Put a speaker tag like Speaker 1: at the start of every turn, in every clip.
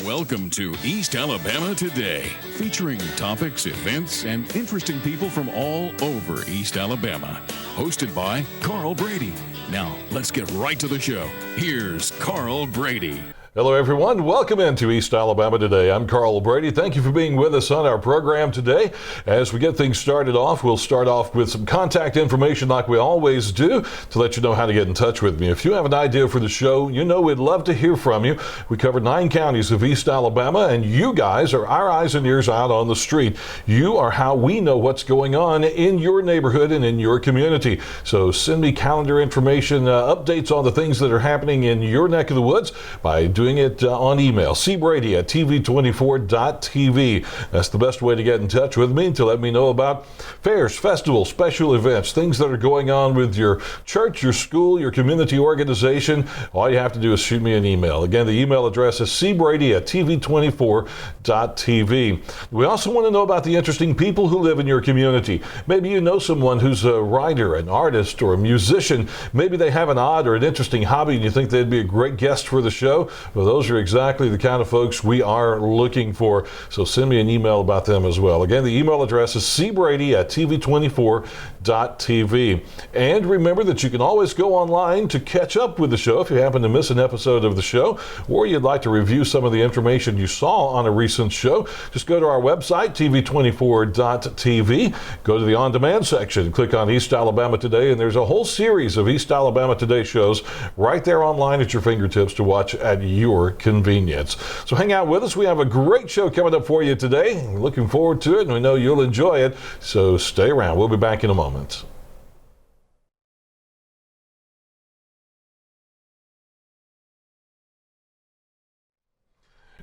Speaker 1: Welcome to East Alabama Today, featuring topics, events, and interesting people from all over East Alabama. Hosted by Carl Brady. Now, let's get right to the show. Here's Carl Brady.
Speaker 2: Hello, everyone. Welcome into East Alabama Today. I'm Carl Brady. Thank you for being with us on our program today. As we get things started off, we'll start off with some contact information like we always do to let you know how to get in touch with me. If you have an idea for the show, you know we'd love to hear from you. We cover 9 counties of East Alabama, and you guys are our eyes and ears out on the street. You are how we know what's going on in your neighborhood and in your community. So send me calendar information, updates on the things that are happening in your neck of the woods by doing it on email, cbrady@tv24.tv. That's the best way to get in touch with me, to let me know about fairs, festivals, special events, things that are going on with your church, your school, your community organization. All you have to do is shoot me an email. Again, the email address is cbrady@tv24.tv. We also want to know about the interesting people who live in your community. Maybe you know someone who's a writer, an artist, or a musician. Maybe they have an odd or an interesting hobby and you think they'd be a great guest for the show. Well, those are exactly the kind of folks we are looking for. So send me an email about them as well. Again, the email address is cbrady@tv24.tv. And remember that you can always go online to catch up with the show if you happen to miss an episode of the show, or you'd like to review some of the information you saw on a recent show. Just go to our website, tv24.tv, go to the on-demand section, click on East Alabama Today, and there's a whole series of East Alabama Today shows right there online at your fingertips to watch at your convenience. So hang out with us. We have a great show coming up for you today. We're looking forward to it, and we know you'll enjoy it. So stay around. We'll be back in a moment.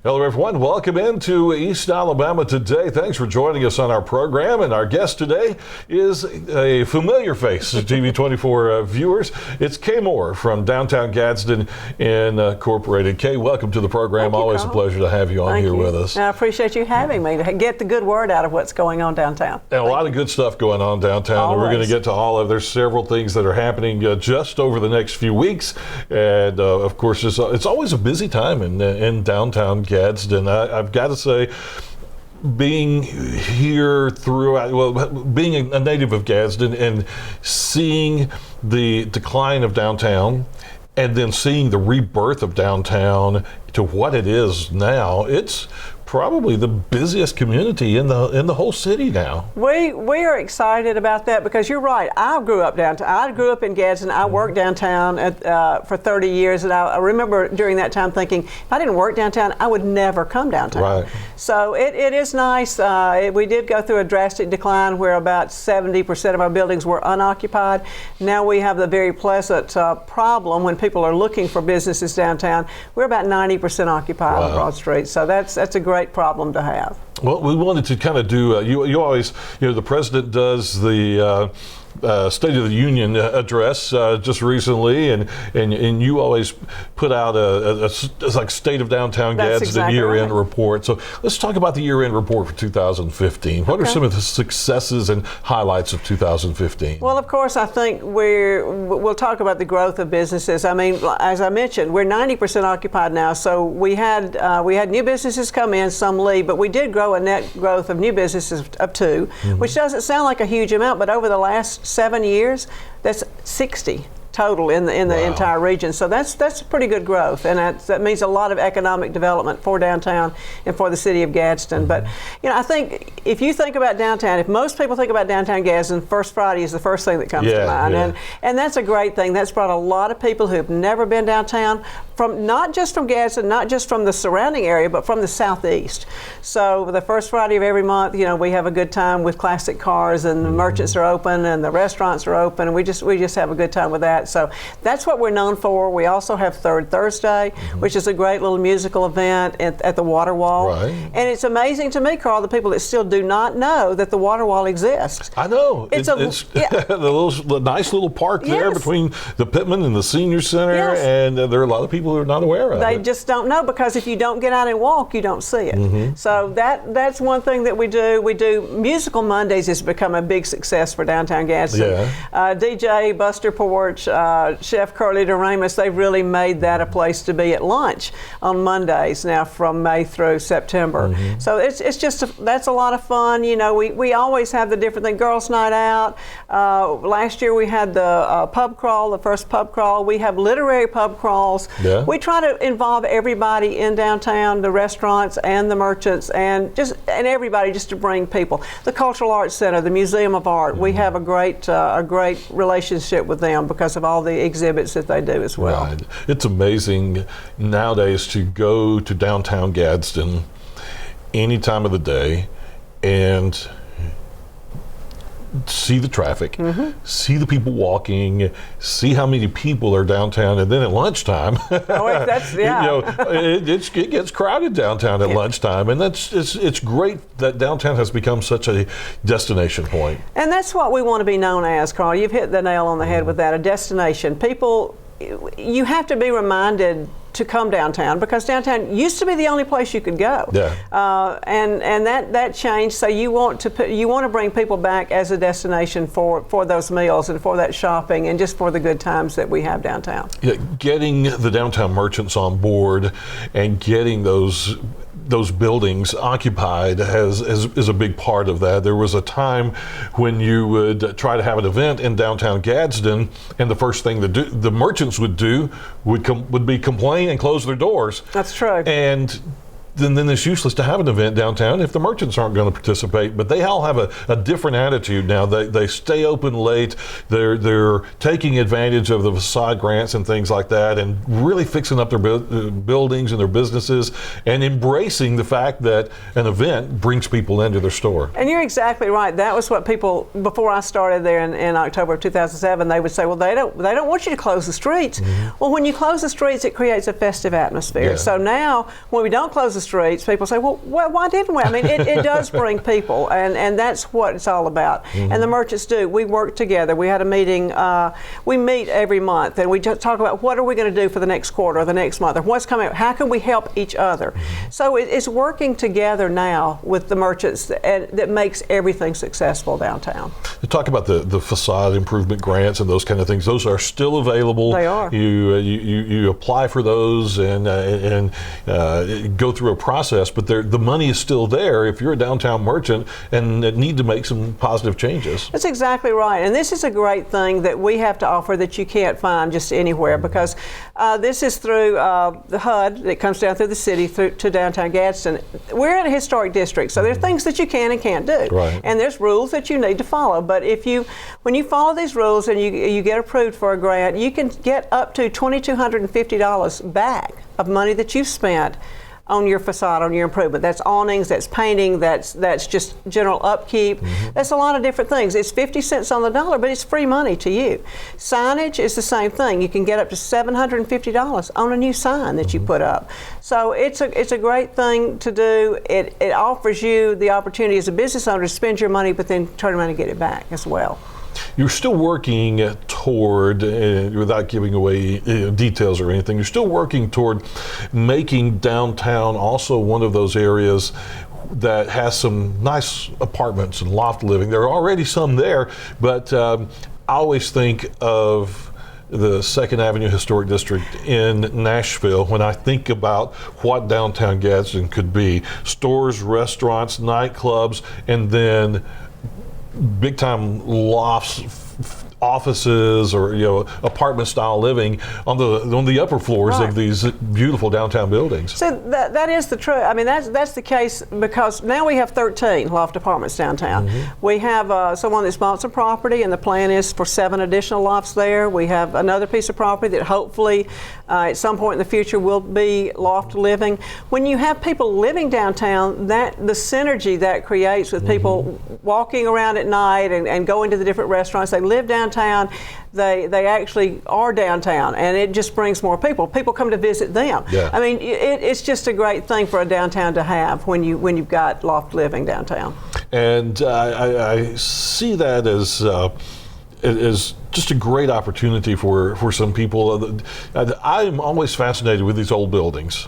Speaker 2: Hello, everyone. Welcome into East Alabama Today. Thanks for joining us on our program. And our guest today is a familiar face to TV24 viewers. It's Kay Moore from Downtown Gadsden Incorporated. Kay, welcome to the program. Always a pleasure to have you on here with us.
Speaker 3: I appreciate you having me to get the good word out of what's going on downtown.
Speaker 2: And a lot of good stuff going on downtown. And we're going to get to all of it. There's several things that are happening just over the next few weeks. And of course, it's always a busy time in downtown Gadsden. I've got to say, being here throughout, being a native of Gadsden and seeing the decline of downtown and then seeing the rebirth of downtown to what it is now, it's probably the busiest community in the whole city now.
Speaker 3: We are excited about that because you're right. I grew up downtown. I grew up in Gadsden. I worked downtown for 30 years, and I remember during that time thinking, if I didn't work downtown, I would never come downtown.
Speaker 2: Right.
Speaker 3: So it is nice. We did go through a drastic decline where about 70% of our buildings were unoccupied. Now we have the very pleasant problem when people are looking for businesses downtown. We're about 90% occupied on Broad Street. So that's a great problem to have.
Speaker 2: Well, we wanted to kind of do, you always, the president does the State of the Union address just recently, and you always put out a like State of Downtown Gadsden year-end report. So let's talk about the year-end report for 2015. What are some of the successes and highlights of 2015?
Speaker 3: Well, of course, I think we'll talk about the growth of businesses. I mean, as I mentioned, we're 90% occupied now, so we had new businesses come in, some leave, but we did grow a net growth of new businesses of 2, which doesn't sound like a huge amount, but over the last 7 years, that's 60 total in the entire region. So that's pretty good growth, and that means a lot of economic development for downtown and for the city of Gadsden. But I think if you think about downtown, if most people think about downtown Gadsden, First Friday is the first thing that comes to mind, and that's a great thing. That's brought a lot of people who've never been downtown, from not just from Gadsden, not just from the surrounding area, but from the southeast. So the first Friday of every month, we have a good time with classic cars, and the merchants are open and the restaurants are open, and we just have a good time with that. So that's what we're known for. We also have Third Thursday, which is a great little musical event at the Water Wall.
Speaker 2: Right.
Speaker 3: And it's amazing to me, Carl, the people that still do not know that the Water Wall exists.
Speaker 2: I know. It's the nice little park there between the Pittman and the Senior Center, and there are a lot of people who are not aware of it.
Speaker 3: They just don't know, because if you don't get out and walk, you don't see it. So that's one thing that we do. We do Musical Mondays has become a big success for Downtown Gadsden. DJ Buster Porch Chef Curly DeRamus, they've really made that a place to be at lunch on Mondays now from May through September. So it's just that's a lot of fun. You know, we always have the different thing. Girls' Night Out. Last year we had the pub crawl, the first pub crawl. We have literary pub crawls.
Speaker 2: Yeah.
Speaker 3: We try to involve everybody in downtown, the restaurants and the merchants, and everybody, just to bring people. The Cultural Arts Center, the Museum of Art. We have a great relationship with them because of all the exhibits that they do as well.
Speaker 2: Right. It's amazing nowadays to go to Downtown Gadsden any time of the day and see the traffic, see the people walking, see how many people are downtown, and then at lunchtime, it gets crowded downtown at lunchtime, and it's great that downtown has become such a destination point.
Speaker 3: And that's what we want to be known as, Carl. You've hit the nail on the head with that, a destination. People, you have to be reminded to come downtown because downtown used to be the only place you could go.
Speaker 2: Yeah.
Speaker 3: And that changed. So you want to bring people back as a destination for those meals and for that shopping and just for the good times that we have downtown.
Speaker 2: Yeah, getting the downtown merchants on board and getting those buildings occupied is a big part of that. There was a time when you would try to have an event in downtown Gadsden, and the first thing the merchants would do would be complain and close their doors.
Speaker 3: That's true.
Speaker 2: And then it's useless to have an event downtown if the merchants aren't going to participate. But they all have a different attitude now. They stay open late. They're taking advantage of the facade grants and things like that, and really fixing up their buildings and their businesses, and embracing the fact that an event brings people into their store.
Speaker 3: And you're exactly right. That was what people, before I started there in October of 2007, they would say, well, they don't want you to close the streets. Well, when you close the streets, it creates a festive atmosphere.
Speaker 2: Yeah.
Speaker 3: So now, when we don't close the streets, people say, well, why didn't we? I mean, it does bring people, and that's what it's all about. And the merchants do. We work together. We had a meeting. We meet every month, and we just talk about what are we going to do for the next quarter or the next month, or what's coming up. How can we help each other? So it's working together now with the merchants that makes everything successful downtown.
Speaker 2: You talk about the facade improvement grants and those kind of things. Those are still available.
Speaker 3: They are.
Speaker 2: You apply for those and go through a process, but the money is still there if you're a downtown merchant and need to make some positive changes.
Speaker 3: That's exactly right. And this is a great thing that we have to offer that you can't find just anywhere, because this is through the HUD that comes down through the city through to Downtown Gadsden. We're in a historic district, so there are things that you can and can't do.
Speaker 2: Right.
Speaker 3: And there's rules that you need to follow. But when you follow these rules and you get approved for a grant, you can get up to $2,250 back of money that you've spent on your facade, on your improvement. That's awnings, that's painting, that's just general upkeep. That's a lot of different things. It's 50 cents on the dollar, but it's free money to you. Signage is the same thing. You can get up to $750 on a new sign that you put up. So it's a great thing to do. It offers you the opportunity as a business owner to spend your money, but then turn around and get it back as well.
Speaker 2: You're still working toward, without giving away details or anything, you're still working toward making downtown also one of those areas that has some nice apartments and loft living. There are already some there, but I always think of the 2nd Avenue Historic District in Nashville when I think about what downtown Gadsden could be. Stores, restaurants, nightclubs, and then big time lofts, offices, or apartment style living on the upper floors of these beautiful downtown buildings.
Speaker 3: So that is the truth. I mean, that's the case because now we have 13 loft apartments downtown. We have someone that's bought some property, and the plan is for 7 additional lofts there. We have another piece of property that hopefully at some point in the future will be loft living. When you have people living downtown, the synergy that creates with people walking around at night and going to the different restaurants, they live downtown, they actually are downtown, and it just brings more people. People come to visit them.
Speaker 2: Yeah.
Speaker 3: I mean, it's just a great thing for a downtown to have when you've got loft living downtown.
Speaker 2: And I see that as just a great opportunity for some people. I'm always fascinated with these old buildings.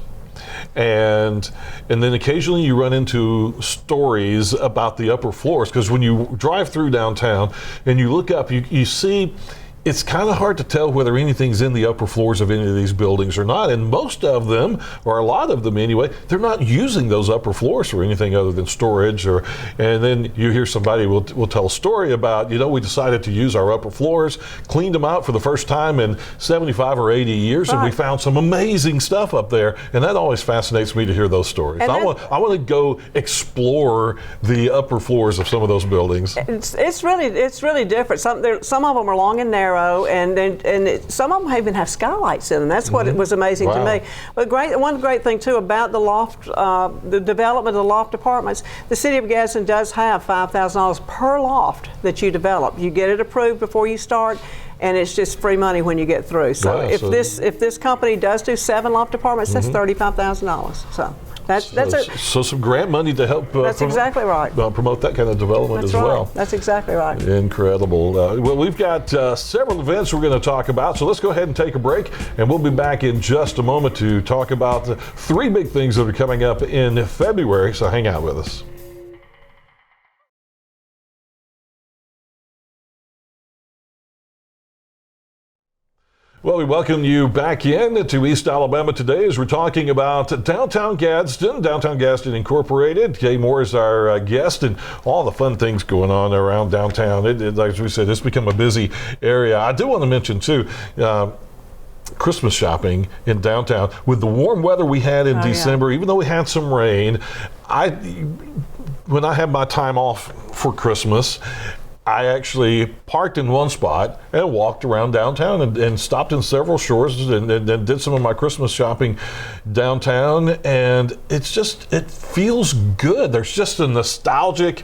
Speaker 2: And then occasionally you run into stories about the upper floors, because when you drive through downtown and you look up, you see it's kind of hard to tell whether anything's in the upper floors of any of these buildings or not. And most of them, or a lot of them anyway, they're not using those upper floors for anything other than storage. And then you hear somebody will tell a story about, we decided to use our upper floors, cleaned them out for the first time in 75 or 80 years, and we found some amazing stuff up there. And that always fascinates me to hear those stories. I want to go explore the upper floors of some of those buildings.
Speaker 3: It's really different. Some of them are long and narrow. And some of them even have skylights in them. That's what it was amazing to me. But one great thing too about the loft, the development of the loft apartments, the city of Gadsden does have $5,000 per loft that you develop. You get it approved before you start, and it's just free money when you get through. So if this company does do 7 loft apartments, that's $35,000. So.
Speaker 2: So some grant money to help
Speaker 3: exactly right.
Speaker 2: Promote that kind of development as well.
Speaker 3: That's exactly right.
Speaker 2: Incredible. Well, we've got several events we're going to talk about, so let's go ahead and take a break, and we'll be back in just a moment to talk about the 3 big things that are coming up in February, so hang out with us. Well, we welcome you back in to East Alabama today as we're talking about Downtown Gadsden, Downtown Gadsden Incorporated. Kay Moore is our guest, and all the fun things going on around downtown. Like we said, it's become a busy area. I do want to mention, too, Christmas shopping in downtown. With the warm weather we had in December, even though we had some rain, when I had my time off for Christmas, I actually parked in one spot and walked around downtown and stopped in several stores and did some of my Christmas shopping downtown. And it feels good. There's just a nostalgic,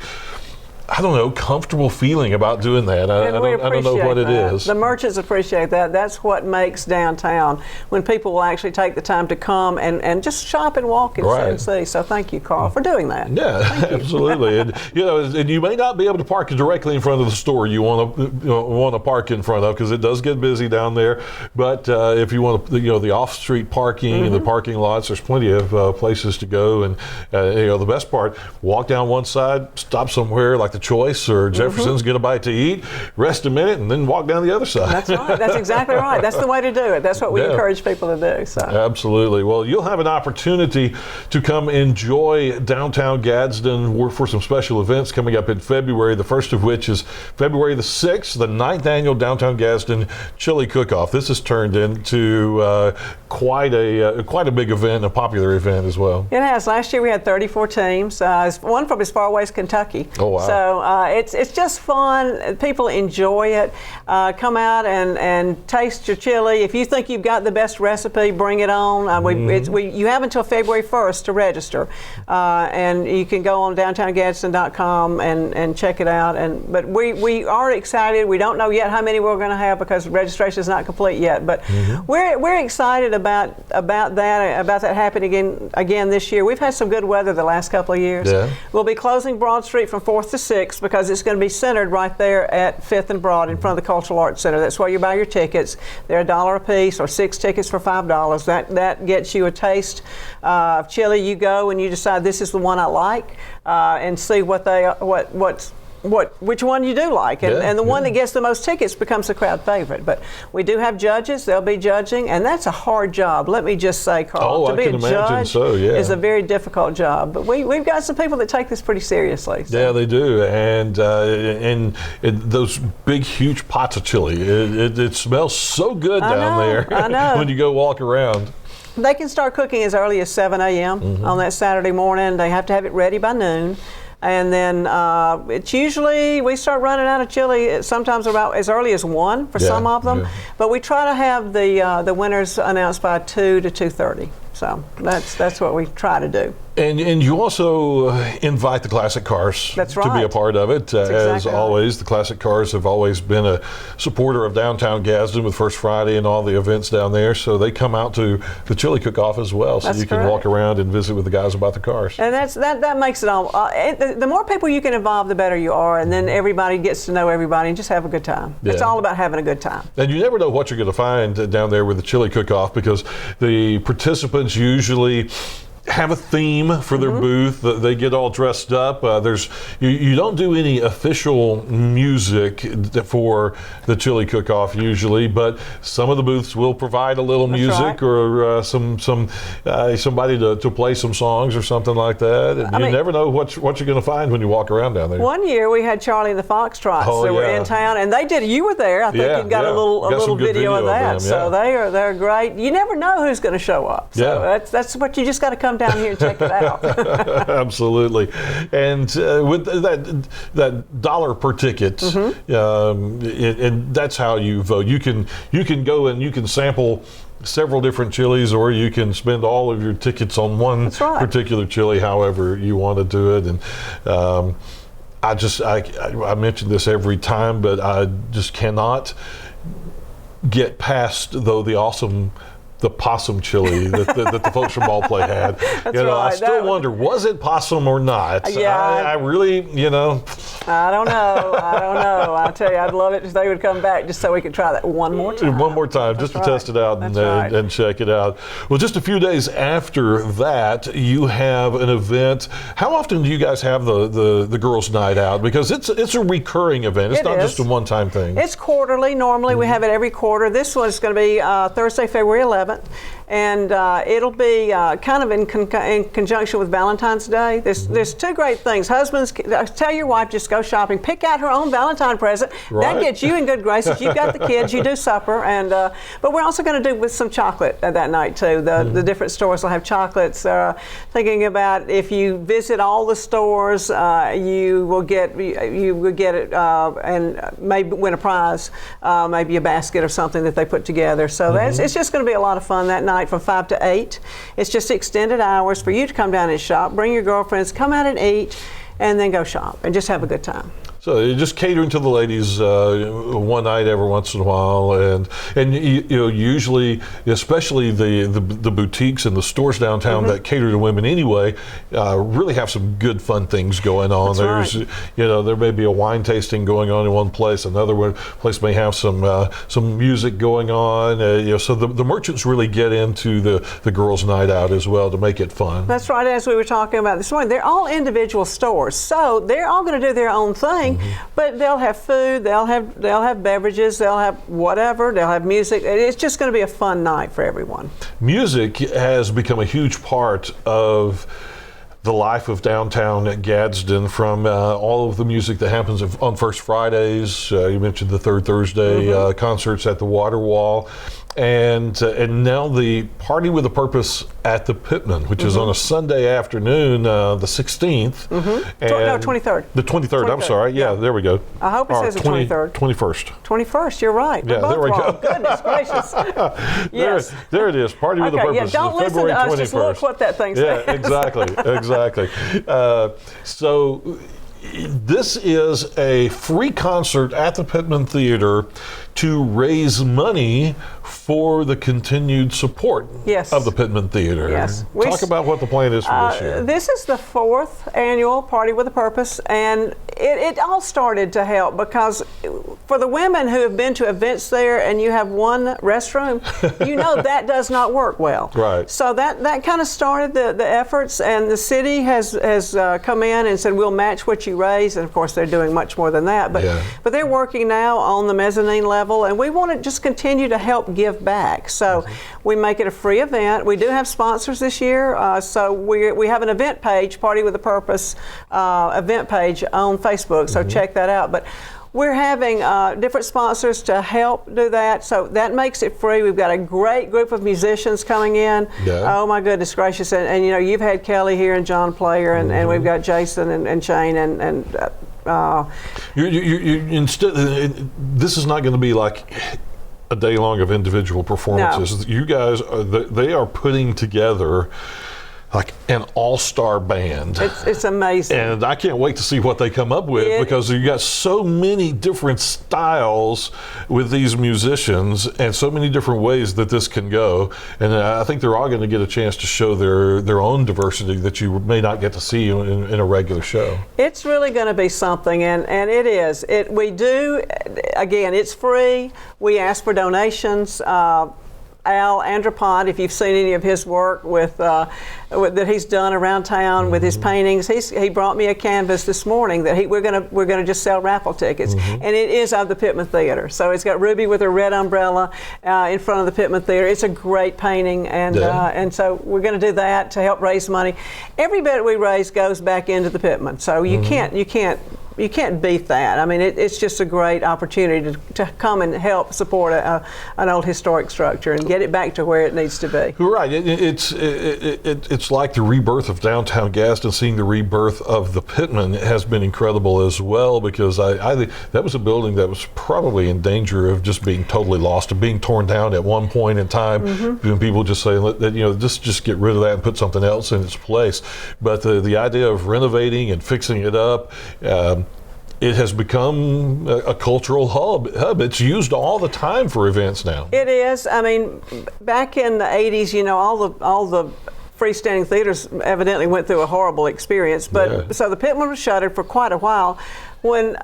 Speaker 2: comfortable feeling about doing that. I don't know what it is.
Speaker 3: The merchants appreciate that. That's what makes downtown, when people will actually take the time to come and just shop and walk and see. So thank you, Carl, for doing that.
Speaker 2: Yeah, absolutely. And you may not be able to park directly in front of the store you want to park in front of, because it does get busy down there. But if you want the off-street parking and the parking lots, there's plenty of places to go. And the best part, walk down one side, stop somewhere like the Choice or Jefferson's, get a bite to eat, rest a minute, and then walk down the other side.
Speaker 3: That's right. That's exactly right. That's the way to do it. That's what we encourage people to do. So.
Speaker 2: Absolutely. Well, you'll have an opportunity to come enjoy Downtown Gadsden for some special events coming up in February, the first of which is February the 6th, the 9th annual Downtown Gadsden Chili Cook-Off. This has turned into quite a big event, a popular event as well.
Speaker 3: It has. Last year we had 34 teams, one from as far away as Kentucky.
Speaker 2: Oh, wow.
Speaker 3: So it's just fun. People enjoy it. Come out and taste your chili. If you think you've got the best recipe, bring it on. You have until February 1st to register, and you can go on downtowngadsden.com and check it out. But we are excited. We don't know yet how many we're going to have because registration is not complete yet. But we're excited about that happening again this year. We've had some good weather the last couple of years.
Speaker 2: Yeah.
Speaker 3: We'll be closing Broad Street from 4th to 6th because it's going to be centered right there at 5th and Broad in front of the Cultural Arts Center. That's where you buy your tickets. They're $1 a piece, or 6 tickets for $5. That gets you a taste of chili. You go and you decide this is the one I like, and see which one you do like, and the one that gets the most tickets becomes the crowd favorite. But we do have judges; they'll be judging, and that's a hard job. Let me just say, Carl, to be a judge is a very difficult job. But we've got some people that take this pretty seriously. So.
Speaker 2: Yeah, they do, and those big, huge pots of chili. It smells so good down there.
Speaker 3: I know.
Speaker 2: When you go walk around.
Speaker 3: They can start cooking as early as 7 a.m. On that Saturday morning. They have to have it ready by noon. And then it's usually, we start running out of chili sometimes about as early as 1 for some of them. Yeah. But we try to have the winners announced by 2 to 2:30. So that's what we try to do.
Speaker 2: And you also invite the classic cars to be a part of it. As always, the classic cars have always been a supporter of Downtown Gadsden with First Friday and all the events down there. So they come out to the Chili Cook-Off as well. So you can walk around and visit with the guys about the cars.
Speaker 3: And that makes it all. The more people you can involve, the better you are. And then everybody gets to know everybody and just have a good time. Yeah. It's all about having a good time.
Speaker 2: And you never know what you're going to find down there with the Chili Cook-Off, because the participants usually have a theme for their booth. They get all dressed up. You don't do any official music for the chili cook-off usually, but some of the booths will provide a little music or somebody to play some songs or something like that. And you never know what you're going to find when you walk around down there.
Speaker 3: One year we had Charlie and the Foxtrots that were in town, and they did. You were there. I think you got a little video of that. So they're great. You never know who's going to show up. So that's what you just got to come down here and check it out.
Speaker 2: Absolutely. And with that dollar per ticket, and that's how you vote. You can go and you can sample several different chilies, or you can spend all of your tickets on one particular chili, however you want to do it. And I mention this every time, but I just cannot get past the possum chili that the folks from Ballplay had. I still wonder, was it possum or not?
Speaker 3: Yeah,
Speaker 2: I really,
Speaker 3: I don't know. I tell you, I'd love it if they would come back just so we could try that one more time.
Speaker 2: One more time, just to test it out and check it out. Well, just a few days after that, you have an event. How often do you guys have the girls' night out? Because it's a recurring event. It's not just a one-time thing.
Speaker 3: It's quarterly. Normally, we have it every quarter. This one's going to be Thursday, February 11th. And it'll be kind of in conjunction with Valentine's Day. There's two great things. Husbands, tell your wife, just go shopping. Pick out her own Valentine present. That gets you in good graces. You've got the kids. You do supper. And but we're also going to do with some chocolate that night, too. The different stores will have chocolates. Thinking about if you visit all the stores, you will get it and maybe win a prize, maybe a basket or something that they put together. So it's just going to be a lot of fun that night from 5 to 8. It's just extended hours for you to come down and shop, bring your girlfriends, come out and eat, and then go shop and just have a good time.
Speaker 2: So you're just catering to the ladies one night every once in a while, and usually, especially the boutiques and the stores downtown that cater to women anyway, really have some good fun things going on. There may be a wine tasting going on in one place, another place may have some music going on. So the merchants really get into the girls' night out as well to make it fun.
Speaker 3: That's right. As we were talking about this morning, they're all individual stores, so they're all going to do their own thing. But they'll have food, they'll have beverages, they'll have whatever, they'll have music. It's just going to be a fun night for everyone. Music
Speaker 2: has become a huge part of the life of Downtown Gadsden, from all of the music that happens on First Fridays. You mentioned the Third Thursday concerts at the Water Wall. And now the Party with a Purpose at the Pittman, which is on a Sunday afternoon, the 16th.
Speaker 3: No, 23rd.
Speaker 2: The 23rd, I'm sorry. Yeah, there we go.
Speaker 3: I hope it says the 23rd.
Speaker 2: 21st.
Speaker 3: 21st, you're right.
Speaker 2: Yeah, there we go.
Speaker 3: Goodness gracious. Yes.
Speaker 2: There it is, Party with a Purpose.
Speaker 3: Yeah, don't listen to us, 21st. Just look what that thing says.
Speaker 2: Yeah, exactly. So this is a free concert at the Pittman Theater to raise money for the continued support of the Pittman Theater.
Speaker 3: Yes.
Speaker 2: Talk about what the plan is for this year.
Speaker 3: This is the 4th annual Party with a Purpose, and it all started to help because for the women who have been to events there and you have one restroom, that does not work well.
Speaker 2: Right.
Speaker 3: So that kind of started the efforts, and the city has come in and said, we'll match what you raise, and of course they're doing much more than that, but they're working now on the mezzanine level, and we want to just continue to help give back. So we make it a free event. We do have sponsors this year, so we have an event page, Party with a Purpose event page on Facebook, so check that out. But we're having different sponsors to help do that, so that makes it free. We've got a great group of musicians coming in. Oh my goodness gracious, and you've had Kelly here and John Player, and we've got Jason and Shane and
Speaker 2: instead, this is not going to be like a day long of individual performances. No. You guys, they are putting together like an all-star band.
Speaker 3: It's amazing.
Speaker 2: And I can't wait to see what they come up with, because you got so many different styles with these musicians and so many different ways that this can go. And I think they're all going to get a chance to show their own diversity that you may not get to see in a regular show. It's
Speaker 3: really going to be something, and it is. We do, again, it's free. We ask for donations. Al Andropont, if you've seen any of his work that he's done around town with his paintings, he brought me a canvas this morning that we're gonna just sell raffle tickets, and it is of the Pittman Theater. So it's got Ruby with her red umbrella in front of the Pittman Theater. It's a great painting, and so we're going to do that to help raise money. Every bit we raise goes back into the Pittman, so you can't beat that. I mean, it's just a great opportunity to come and help support an old historic structure and get it back to where it needs to be.
Speaker 2: Right. It's like the rebirth of Downtown Gadsden. Seeing the rebirth of the Pittman has been incredible as well, because I think that was a building that was probably in danger of just being totally lost, of being torn down at one point in time. And people just saying that, just get rid of that and put something else in its place. But the idea of renovating and fixing it up, it has become a cultural hub. It's used all the time for events now.
Speaker 3: It is. I mean, back in the 80s, all the freestanding theaters evidently went through a horrible experience. But so the Pittman was shuttered for quite a while. When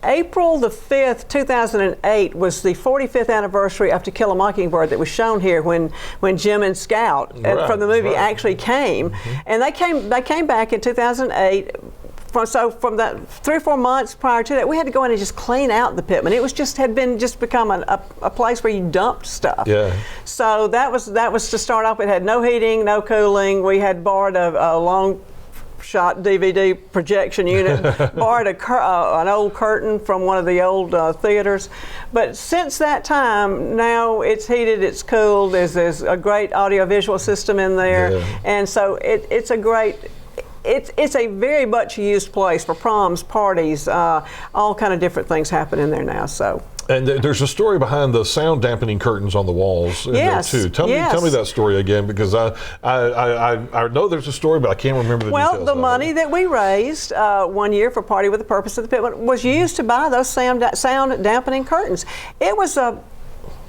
Speaker 3: April the 5th, 2008 was the 45th anniversary of To Kill a Mockingbird that was shown here when Jim and Scout from the movie actually came. And they came back in 2008. From that 3 or 4 months prior to that, we had to go in and just clean out the Pittman. It was had become a place where you dumped stuff. So that was to start off. It had no heating, no cooling. We had borrowed a long shot DVD projection unit, borrowed an old curtain from one of the old theaters. But since that time, now it's heated, it's cooled. There's a great audiovisual system in there, and so it's a great. It's a very much used place for proms, parties, all kind of different things happen in there now. So.
Speaker 2: And there's a story behind the sound dampening curtains on the walls in there too. Tell me that story again, because I know there's a story, but I can't remember the details.
Speaker 3: Well, the money that we raised one year for Party with the Purpose of the Pittman was used to buy those sound dampening curtains. It was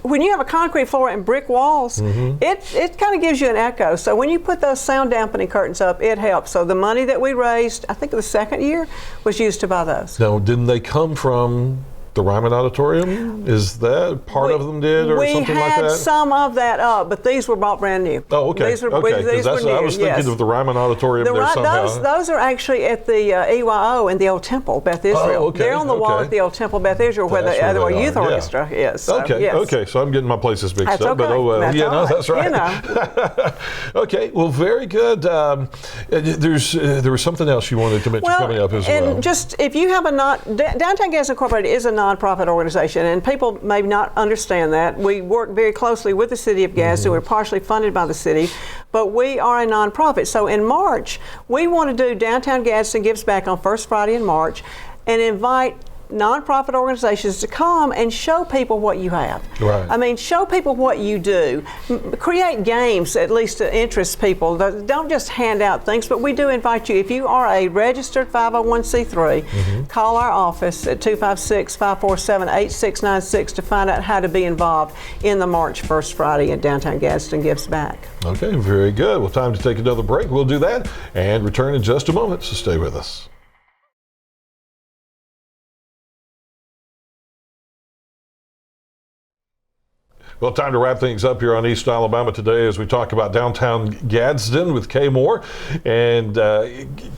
Speaker 3: when you have a concrete floor and brick walls, it kind of gives you an echo. So when you put those sound dampening curtains up, it helps. So the money that we raised, I think the second year, was used to buy those.
Speaker 2: Now, didn't they come from the Ryman Auditorium? Is that part of them did, or something like that?
Speaker 3: We had some of that up, but these were bought brand new.
Speaker 2: Oh, okay. These were new. I was thinking of the Ryman Auditorium there somehow.
Speaker 3: Those are actually at the EYO in the old temple, Beth Israel.
Speaker 2: Oh, okay.
Speaker 3: They're on the wall at the old temple, Beth Israel, where the youth orchestra is. So,
Speaker 2: okay. So I'm getting my places mixed up.
Speaker 3: Okay.
Speaker 2: But that's right. Okay. Well, very good. There was something else you wanted to mention coming up as well.
Speaker 3: And just if you have Downtown Gadsden Incorporated is a nonprofit organization, and people may not understand that. We work very closely with the city of Gadsden. We're partially funded by the city, but we are a nonprofit. So in March, we want to do Downtown Gadsden Gives Back on first Friday in March and invite nonprofit organizations to come and show people what you have.
Speaker 2: Right.
Speaker 3: I mean, show people what you do. Create games, at least to interest people. Don't just hand out things, but we do invite you. If you are a registered 501c3, call our office at 256-547-8696 to find out how to be involved in the March First Friday at Downtown Gadsden Gives Back.
Speaker 2: Okay, very good. Well, time to take another break. We'll do that and return in just a moment, so stay with us. Well, time to wrap things up here on East Alabama today as we talk about Downtown Gadsden with Kay Moore. And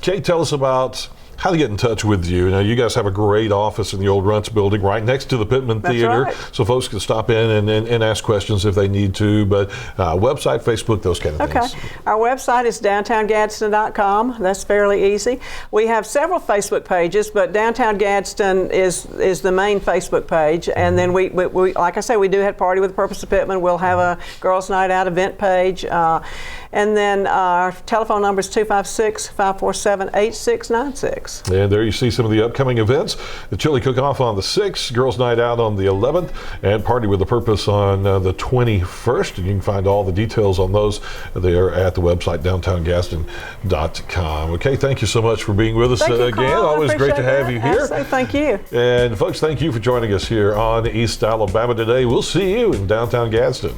Speaker 2: Kay, tell us about how to get in touch with you. Now, you guys have a great office in the old Runts building right next to the Pittman Theater.
Speaker 3: Right.
Speaker 2: So folks can stop in and ask questions if they need to. But website, Facebook, those kind of things.
Speaker 3: Our website is downtowngadsden.com. That's fairly easy. We have several Facebook pages, but Downtown Gadsden is the main Facebook page. And then we like I say, we do have Party with the Purpose of Pittman. We'll have a Girls Night Out event page. And then our telephone number is 256-547-8696.
Speaker 2: And there you see some of the upcoming events. The Chili Cook-Off on the 6th, Girls Night Out on the 11th, and Party with a Purpose on the 21st. And you can find all the details on those there at the website, downtowngadsden.com. Okay, thank you so much for being with us again.
Speaker 3: Carl.
Speaker 2: Always great to have you here.
Speaker 3: Thank you.
Speaker 2: And folks, thank you for joining us here on East Alabama today. We'll see you in Downtown Gadsden.